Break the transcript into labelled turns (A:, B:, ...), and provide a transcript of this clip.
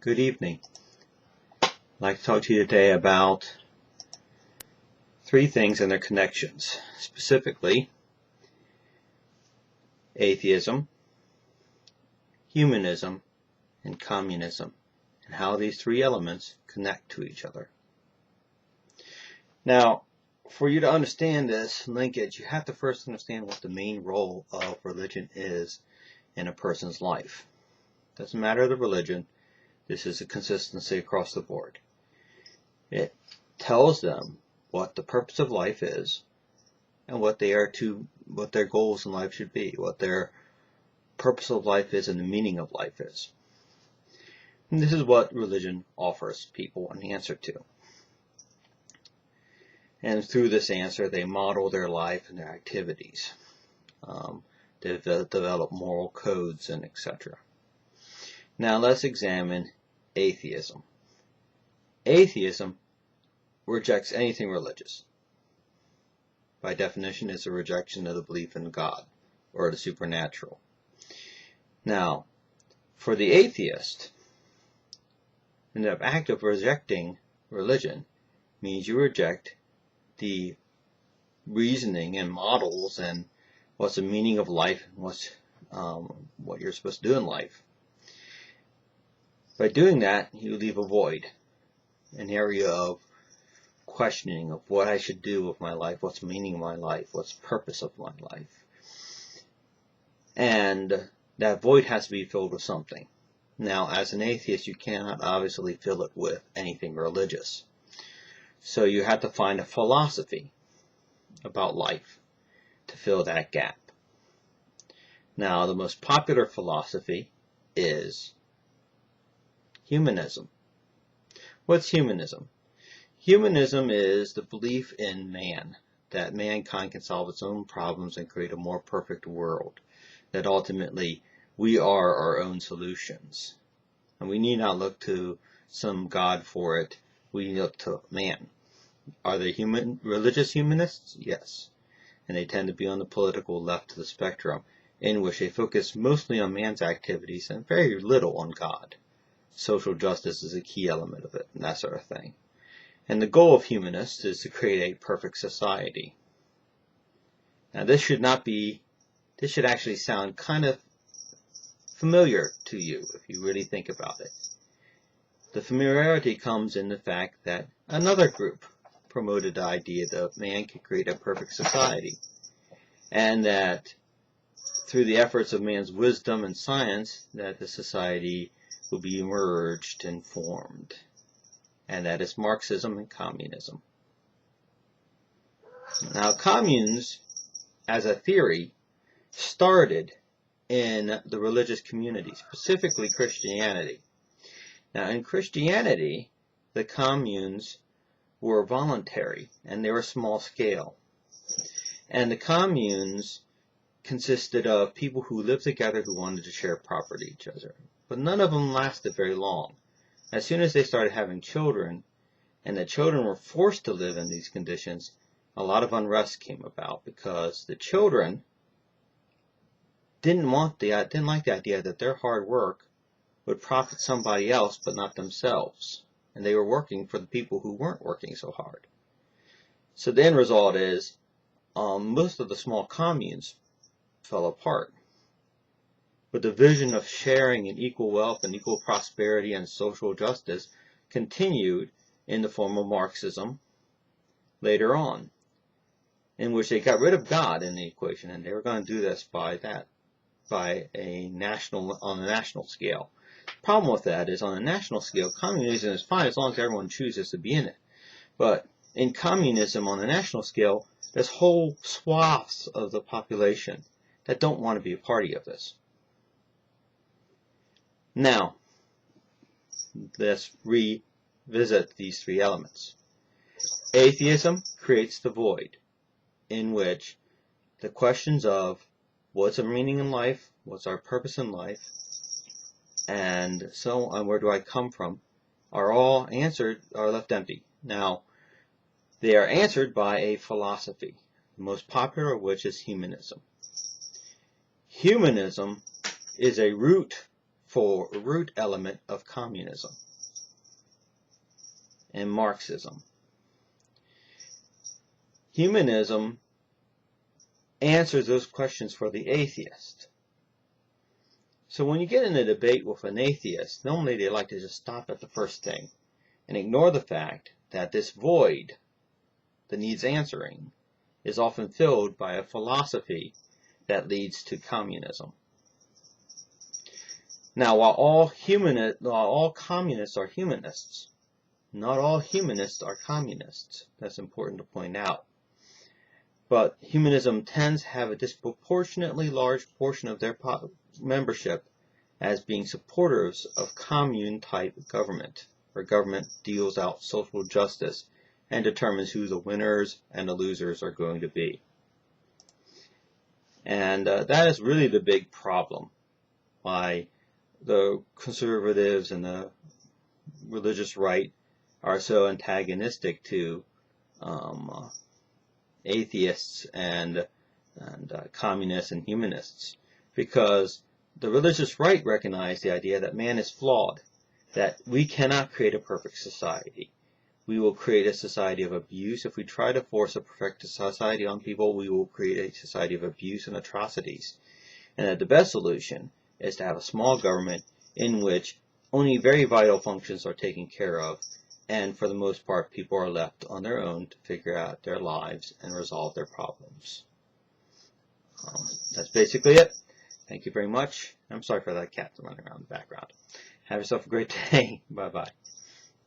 A: Good evening. I'd like to talk to you today about three things and their connections, specifically atheism, humanism, and communism, and how these three elements connect to each other. Now, for you to understand this linkage, you have to first understand what the main role of religion is in a person's life. Doesn't matter the religion, this is a consistency across the board. It tells them what the purpose of life is and what their goals in life should be, what their purpose of life is and the meaning of life is. And this is what religion offers people an answer to. And through this answer, they model their life and their activities. They develop moral codes and etc. Now let's examine atheism. Atheism rejects anything religious. By definition, it's a rejection of the belief in God or the supernatural. Now, for the atheist, the act of rejecting religion means you reject the reasoning and models and what's the meaning of life and what you're supposed to do in life. By doing that, you leave a void, an area of questioning of what I should do with my life, what's the meaning of my life, what's the purpose of my life. And that void has to be filled with something. Now, as an atheist, you cannot obviously fill it with anything religious. So you have to find a philosophy about life to fill that gap. Now, the most popular philosophy is humanism. What's humanism? Humanism is the belief in man, that mankind can solve its own problems and create a more perfect world, that ultimately we are our own solutions. And we need not look to some God for it. We look to man. Are they religious humanists? Yes. And they tend to be on the political left of the spectrum, in which they focus mostly on man's activities and very little on God. Social justice is a key element of it, and that sort of thing. And the goal of humanists is to create a perfect society. Now this should actually sound kind of familiar to you if you really think about it. The familiarity comes in the fact that another group promoted the idea that man can create a perfect society, and that through the efforts of man's wisdom and science, that the society will be emerged and formed. And that is Marxism and communism. Now, communes, as a theory, started in the religious community, specifically Christianity. Now, in Christianity, the communes were voluntary, and they were small scale. And the communes consisted of people who lived together who wanted to share property with each other. But none of them lasted very long. As soon as they started having children, and the children were forced to live in these conditions, a lot of unrest came about because the children didn't like the idea that their hard work would profit somebody else but not themselves. And they were working for the people who weren't working so hard. So the end result is most of the small communes fell apart. But the vision of sharing and equal wealth and equal prosperity and social justice continued in the form of Marxism later on, in which they got rid of God in the equation, and they were going to do this on a national scale. The problem with that is, on a national scale, communism is fine as long as everyone chooses to be in it. But in communism, on a national scale, there's whole swaths of the population that don't want to be a party of this. Now, let's revisit these three elements. Atheism creates the void, in which the questions of what's the meaning in life, what's our purpose in life, and so on, where do I come from, are all answered, are left empty. Now, they are answered by a philosophy, the most popular of which is humanism. Humanism is a root for root element of communism and Marxism. Humanism answers those questions for the atheist. So when you get in a debate with an atheist, normally they like to just stop at the first thing and ignore the fact that this void that needs answering is often filled by a philosophy that leads to communism. Now, while all communists are humanists, not all humanists are communists. That's important to point out. But humanism tends to have a disproportionately large portion of their membership as being supporters of commune-type government, where government deals out social justice and determines who the winners and the losers are going to be. And that is really the big problem why the conservatives and the religious right are so antagonistic to atheists and communists and humanists, because the religious right recognize the idea that man is flawed, that we cannot create a perfect society. We will create a society of abuse. If we try to force a perfect society on people, we will create a society of abuse and atrocities. And that the best solution is to have a small government in which only very vital functions are taken care of, and for the most part people are left on their own to figure out their lives and resolve their problems. That's basically it. Thank you very much. I'm sorry for that cat running around in the background. Have yourself a great day. Bye-bye.